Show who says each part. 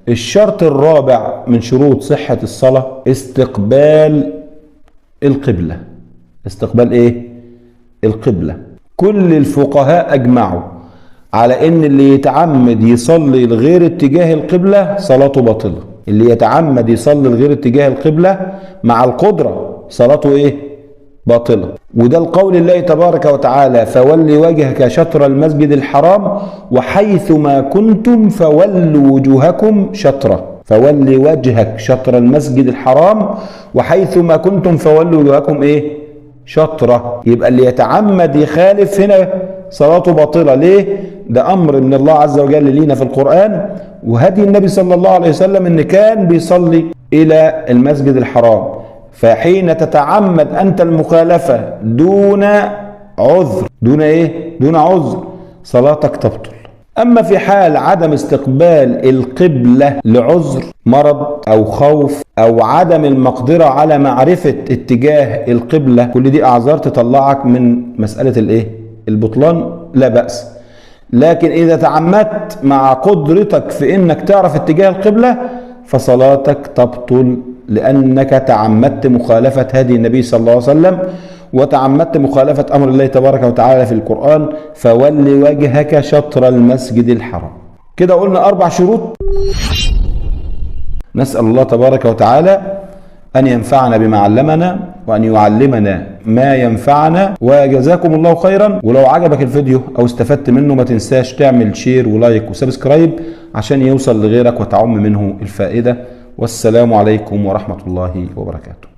Speaker 1: الشرط الرابع من شروط صحة الصلاة استقبال القبلة. استقبال ايه؟ القبلة. كل الفقهاء اجمعوا على ان اللي يتعمد يصلي لغير اتجاه القبلة صلاته باطلة. اللي يتعمد يصلي لغير اتجاه القبلة مع القدرة صلاته ايه؟ باطلة. وده القول الله تبارك وتعالى: فول وجهك شطر المسجد الحرام وحيث ما كنتم فولوا وجوهكم شطره. فول وجهك شطر المسجد الحرام وحيث ما كنتم فولوا وجوهكم ايه؟ شطره. يبقى اللي يتعمد يخالف هنا صلاته باطلة. ليه؟ ده امر من الله عز وجل لينا في القرآن، وهدي النبي صلى الله عليه وسلم ان كان بيصلي الى المسجد الحرام. فحين تتعمد أنت المخالفة دون عذر، دون إيه؟ دون عذر، صلاتك تبطل. أما في حال عدم استقبال القبلة لعذر مرض أو خوف أو عدم المقدرة على معرفة اتجاه القبلة، كل دي أعذار تطلعك من مسألة الإيه؟ البطلان، لا بأس. لكن إذا تعمدت مع قدرتك في إنك تعرف اتجاه القبلة فصلاتك تبطل، لأنك تعمدت مخالفة هدي النبي صلى الله عليه وسلم، وتعمدت مخالفة أمر الله تبارك وتعالى في القرآن: فول وجهك شطر المسجد الحرام. كده قلنا 4 شروط. نسأل الله تبارك وتعالى أن ينفعنا بما علمنا وأن يعلمنا ما ينفعنا، وجزاكم الله خيرا. ولو عجبك الفيديو أو استفدت منه ما تنساش تعمل شير ولايك وسبسكرايب عشان يوصل لغيرك وتعم منه الفائدة. والسلام عليكم ورحمة الله وبركاته.